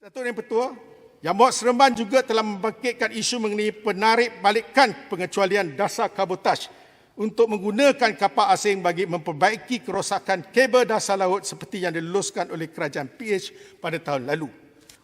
Datuk Yang Pertua, Yang Berhormat Seremban juga telah membangkitkan isu mengenai penarik balikan pengecualian dasar kabotaj untuk menggunakan kapal asing bagi memperbaiki kerosakan kabel dasar laut seperti yang diluluskan oleh Kerajaan PH pada tahun lalu.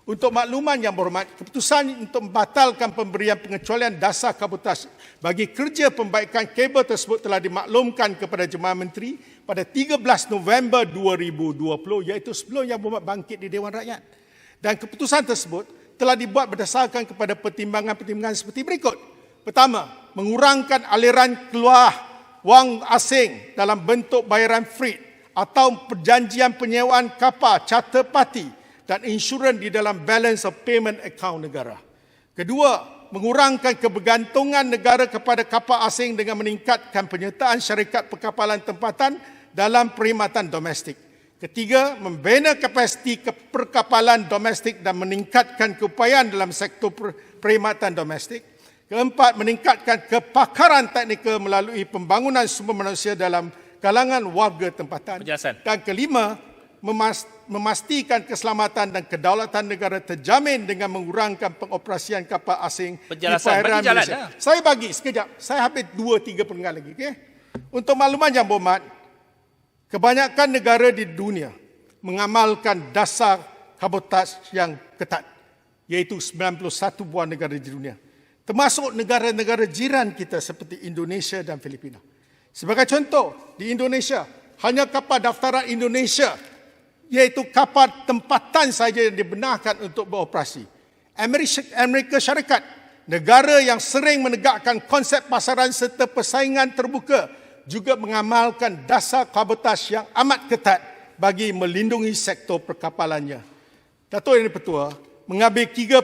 Untuk makluman Yang Berhormat, keputusan untuk membatalkan pemberian pengecualian dasar kabotaj bagi kerja pembaikan kabel tersebut telah dimaklumkan kepada Jemaah Menteri pada 13 November 2020, iaitu sebelum Yang Berhormat bangkit di Dewan Rakyat. Dan keputusan tersebut telah dibuat berdasarkan kepada pertimbangan-pertimbangan seperti berikut. Pertama, mengurangkan aliran keluar wang asing dalam bentuk bayaran freight atau perjanjian penyewaan kapal charter party dan insurans di dalam balance of payment account negara. Kedua, mengurangkan kebergantungan negara kepada kapal asing dengan meningkatkan penyertaan syarikat perkapalan tempatan dalam perkhidmatan domestik. Ketiga, membina kapasiti perkapalan domestik dan meningkatkan keupayaan dalam sektor perkhidmatan domestik. Keempat, meningkatkan kepakaran teknikal melalui pembangunan sumber manusia dalam kalangan warga tempatan. Penjelasan. Dan kelima, memastikan keselamatan dan kedaulatan negara terjamin dengan mengurangkan pengoperasian kapal asing di perairan Malaysia. Saya bagi sekejap, saya habis 2-3 penggal lagi. Okay? Untuk makluman Yang Berhormat, kebanyakan negara di dunia mengamalkan dasar kabotaj yang ketat, iaitu 91 buah negara di dunia, termasuk negara-negara jiran kita seperti Indonesia dan Filipina. Sebagai contoh, di Indonesia, hanya kapal daftaran Indonesia, iaitu kapal tempatan saja yang dibenarkan untuk beroperasi. Amerika Syarikat, negara yang sering menegakkan konsep pasaran serta persaingan terbuka, juga mengamalkan dasar kabotaj yang amat ketat bagi melindungi sektor perkapalannya. Datuk Yang Pertua, mengambil 3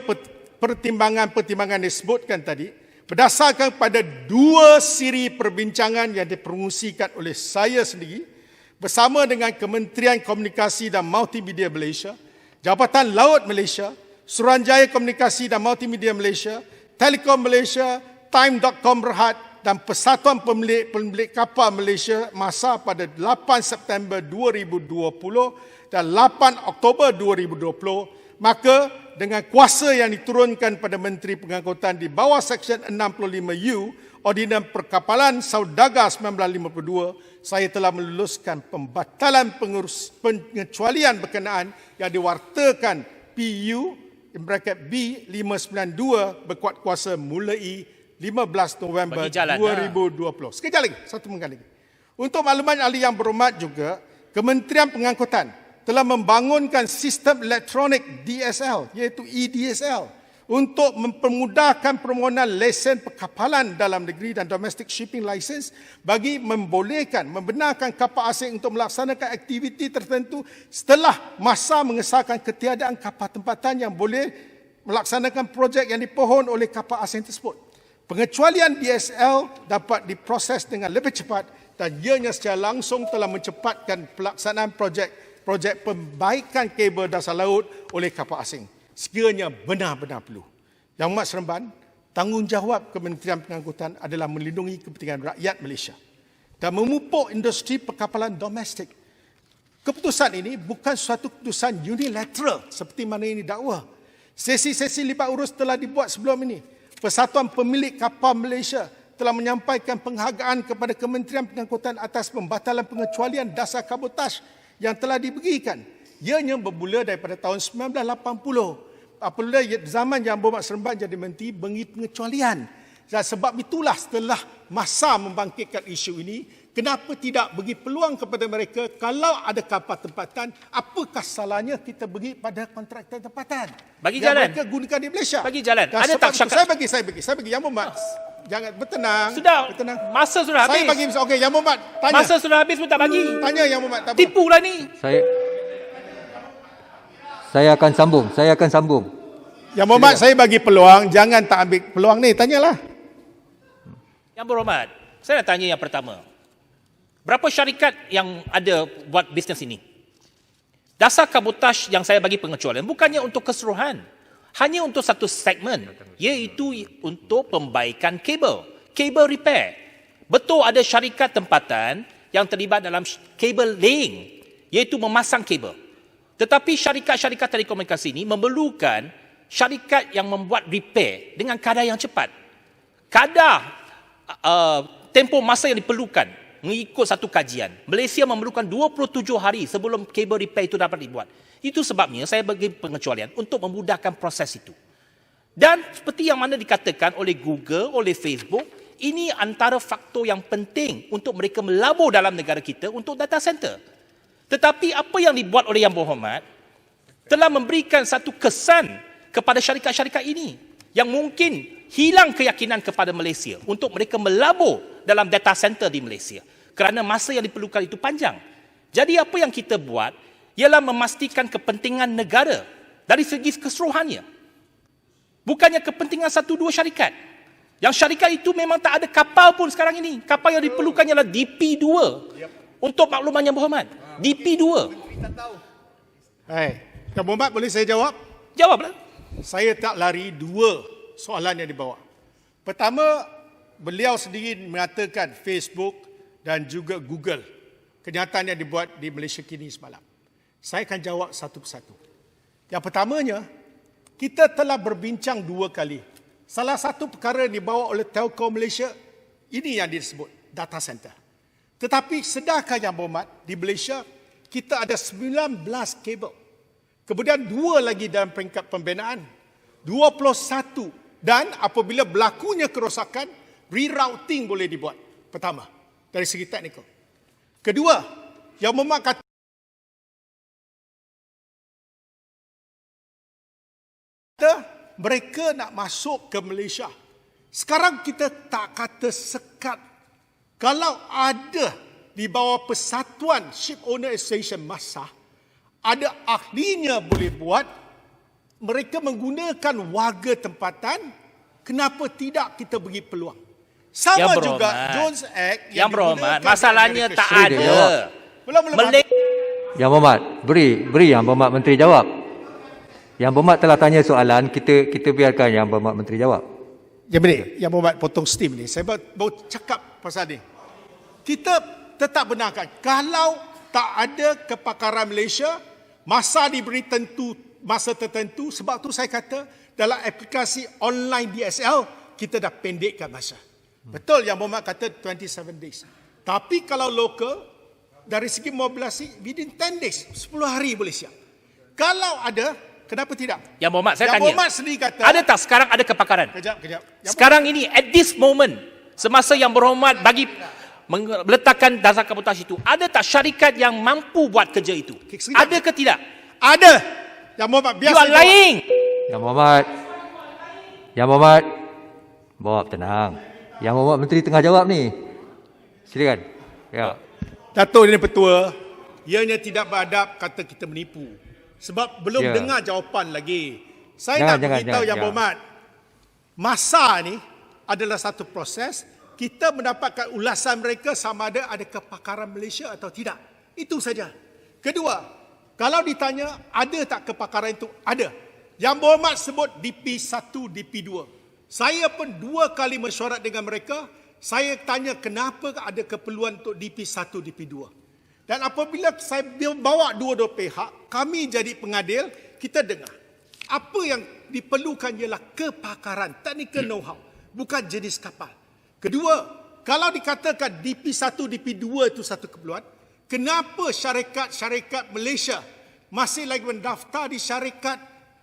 pertimbangan-pertimbangan disebutkan tadi, berdasarkan pada 2 siri perbincangan yang dipromosikan oleh saya sendiri bersama dengan Kementerian Komunikasi dan Multimedia Malaysia, Jabatan Laut Malaysia, Suruhanjaya Komunikasi dan Multimedia Malaysia, Telekom Malaysia, Time.com Berhad dan Persatuan Pemilik Kapal Malaysia masa pada 8 September 2020 dan 8 Oktober 2020, maka dengan kuasa yang diturunkan pada Menteri Pengangkutan di bawah Seksyen 65U Ordinans Perkapalan Saudagar 1952, saya telah meluluskan pembatalan pengecualian berkenaan yang diwartakan PU B592 berkuat kuasa mulai 15 November 2020. Sekejap lagi, satu menggal lagi. Untuk makluman ahli Yang Berhormat juga, Kementerian Pengangkutan telah membangunkan sistem elektronik DSL, iaitu EDSL, untuk mempermudahkan permohonan lesen perkapalan dalam negeri dan domestic shipping license bagi membenarkan kapal asing untuk melaksanakan aktiviti tertentu setelah masa mengesahkan ketiadaan kapal tempatan yang boleh melaksanakan projek yang dipohon oleh kapal asing tersebut. Pengecualian DSL dapat diproses dengan lebih cepat dan ianya secara langsung telah mencepatkan pelaksanaan projek pembaikan kabel dasar laut oleh kapal asing. Sekiranya benar-benar perlu. Yang Berhormat Seremban, tanggungjawab Kementerian Pengangkutan adalah melindungi kepentingan rakyat Malaysia dan memupuk industri perkapalan domestik. Keputusan ini bukan suatu keputusan unilateral seperti mana ini dakwa. Sesi-sesi libat urus telah dibuat sebelum ini. Persatuan Pemilik Kapal Malaysia telah menyampaikan penghargaan kepada Kementerian Pengangkutan atas pembatalan pengecualian dasar kabotaj yang telah diberikan. Ianya bermula daripada tahun 1980 apabila zaman Yang Berhormat Seremban jadi menteri beri pengecualian. Dan sebab itulah setelah masa membangkitkan isu ini, kenapa tidak bagi peluang kepada mereka kalau ada kapal tempatan, apakah salahnya kita beri pada kontraktor tempatan? Bagi yang jalan. mereka gunakan di Malaysia. Bagi jalan. Dan ada tak syakat? Saya bagi. Yang Berhormat, jangan bertenang. Sudah. Bertenang. Masa sudah habis. Saya bagi. Okey, Yang Berhormat, tanya. Masa sudah habis pun tak bagi. Tanya Yang Berhormat. Tipulah ni. Saya akan sambung. Yang Berhormat, saya bagi peluang, jangan tak ambil peluang ni, tanyalah. Yang Berhormat, saya nak tanya yang pertama. Berapa syarikat yang ada buat bisnes ini? Dasar kabotaj yang saya bagi pengecualian bukannya untuk keseluruhan. Hanya untuk satu segmen, iaitu untuk pembaikan kabel repair. Betul ada syarikat tempatan yang terlibat dalam kabel laying, iaitu memasang kabel. Tetapi syarikat-syarikat telekomunikasi ini memerlukan syarikat yang membuat repair dengan kadar yang cepat. Kadar tempoh masa yang diperlukan mengikut satu kajian, Malaysia memerlukan 27 hari sebelum kabel repair itu dapat dibuat. Itu sebabnya saya bagi pengecualian untuk memudahkan proses itu. Dan seperti yang mana dikatakan oleh Google, oleh Facebook, ini antara faktor yang penting untuk mereka melabur dalam negara kita untuk data center. Tetapi apa yang dibuat oleh Yang Berhormat telah memberikan satu kesan kepada syarikat-syarikat ini yang mungkin hilang keyakinan kepada Malaysia untuk mereka melabur dalam data center di Malaysia kerana masa yang diperlukan itu panjang. Jadi apa yang kita buat ialah memastikan kepentingan negara dari segi keseluruhannya. Bukannya kepentingan satu dua syarikat. Yang syarikat itu memang tak ada kapal pun sekarang ini. Kapal yang diperlukan ialah DP2. Untuk makluman Yang Berhormat. DP2. Yang Berhormat, boleh saya jawab? Jawablah. Saya tak lari dua soalan yang dibawa. Pertama, beliau sendiri mengatakan Facebook dan juga Google. Kenyataan yang dibuat di Malaysia kini semalam. Saya akan jawab satu persatu. Yang pertamanya, kita telah berbincang dua kali. Salah satu perkara yang dibawa oleh Telkom Malaysia, ini yang disebut data center. Tetapi sedarkah Yang Berhormat, di Malaysia, kita ada 19 kabel. Kemudian 2 lagi dalam peringkat pembinaan. 21. Dan apabila berlakunya kerosakan, rerouting boleh dibuat. Pertama, dari segi teknikal. Kedua, Yang Berhormat kata mereka nak masuk ke Malaysia. Sekarang kita tak kata sekat. Kalau ada di bawah Persatuan Ship Owner Association MASA, ada ahlinya boleh buat, mereka menggunakan warga tempatan, kenapa tidak kita beri peluang? Sama Yang juga Berhormat. Jones Act Yang Berhormat, masalahnya tak Sri, dia ada. jawab. Belum. Yang Berhormat, beri Yang Berhormat Menteri jawab. Yang Berhormat telah tanya soalan, kita biarkan Yang Berhormat Menteri jawab. Yang Berhormat potong steam ni. Saya baru cakap pasal ni. Kita tetap benarkan, kalau tak ada kepakaran Malaysia, masa diberi masa tertentu, sebab tu saya kata dalam aplikasi online DSL, kita dah pendekkan masa. Betul Yang Berhormat kata 27 days. Tapi kalau lokal, dari segi mobilisasi, within 10 days, 10 hari boleh siap. Kalau ada, kenapa tidak? Yang Berhormat, saya Yang tanya. Berhormat sendiri kata, Ada tak sekarang ada kepakaran? Kejap. Sekarang ini, at this moment, semasa Yang Berhormat bagi meletakkan dasar kabutasi itu, ada tak syarikat yang mampu buat kerja itu? Sekejap. Ada ke tidak? Ada. Yang Berhormat, biar You are saya jawab. lying. Yang Berhormat, Bob tenang. Yang Berhormat Menteri tengah jawab ni. Silakan. Ya. Datuk ini Petua, ianya tidak beradab kata kita menipu. Sebab belum Ya. dengar jawapan lagi. Saya nak beritahu Yang Berhormat, masa ni adalah satu proses, kita mendapatkan ulasan mereka sama ada kepakaran Malaysia atau tidak. Itu saja. Kedua, kalau ditanya ada tak kepakaran itu? Ada. Yang Berhormat sebut DP1, DP2. Saya pun 2 kali mesyuarat dengan mereka. Saya tanya kenapa ada keperluan untuk DP1, DP2. Dan apabila saya bawa dua-dua pihak, kami jadi pengadil, kita dengar. Apa yang diperlukan ialah kepakaran, technical know-how, bukan jenis kapal. Kedua, kalau dikatakan DP1, DP2 itu satu keperluan, kenapa syarikat-syarikat Malaysia masih lagi mendaftar di syarikat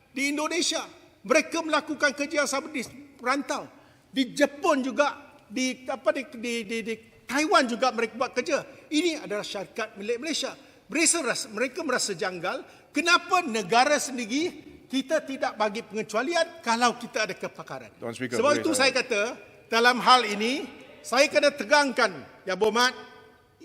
di Indonesia? Mereka melakukan kerja yang sama di perantau. Di Jepun juga, di Taiwan juga mereka buat kerja. Ini adalah syarikat milik Malaysia. Mereka merasa janggal, kenapa negara sendiri kita tidak bagi pengecualian kalau kita ada kepakaran. Sebab itu saya kata, dalam hal ini, saya kena tegangkan, Yang Berhormat,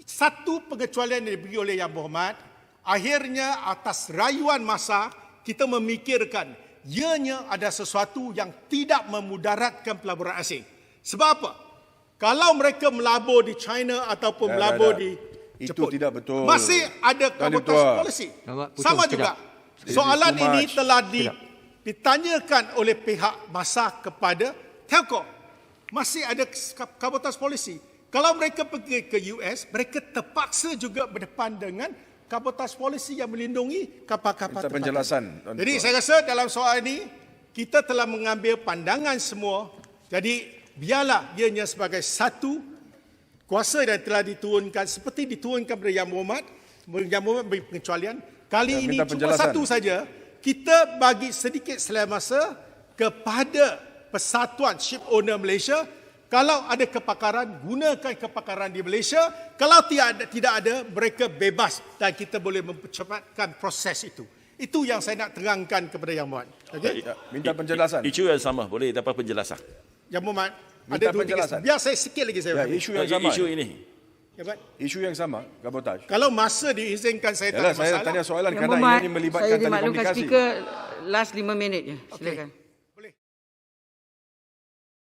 satu pengecualian yang diberi oleh Yang Berhormat, akhirnya atas rayuan masa, kita memikirkan, ianya ada sesuatu yang tidak memudaratkan pelaburan asing. Sebab apa? Kalau mereka melabur di China ataupun melabur di Jepun, itu tidak betul. masih ada kabotaj polisi. Sama juga. Soalan ini telah ditanyakan oleh pihak MASA kepada Telkom. Masih ada kabotaj polisi. Kalau mereka pergi ke US, mereka terpaksa juga berdepan dengan kabotaj polisi yang melindungi kapal-kapal Minta tempatan. penjelasan. Jadi saya rasa dalam soal ini, kita telah mengambil pandangan semua. Jadi biarlah ianya sebagai satu kuasa yang telah diturunkan seperti diturunkan kepada Yang Berhormat. Yang Berhormat beri pengecualian. Kali Ya, ini minta cuma penjelasan. satu saja. Kita bagi sedikit selai masa kepada Persatuan Ship Owner Malaysia. Kalau ada kepakaran, gunakan kepakaran di Malaysia. Kalau tidak ada, mereka bebas dan kita boleh mempercepatkan proses itu. Itu yang saya nak terangkan kepada Yang Berhormat. Okay? Ya, minta penjelasan. Isu yang sama, boleh dapat penjelasan. Yang Berhormat, Minta ada 2-3. penjelasan. Biar saya sikit lagi saya Ya, habis. isu yang sama. Isu ini. Ya, Pak. Isu yang sama, kabotaj. Kalau masa diizinkan saya tak Yalah, ada saya masalah. tanya soalan Yang kerana Berhormat, ini melibatkan saya dimaklumkan telekomunikasi. speaker last 5 minit je. Silakan.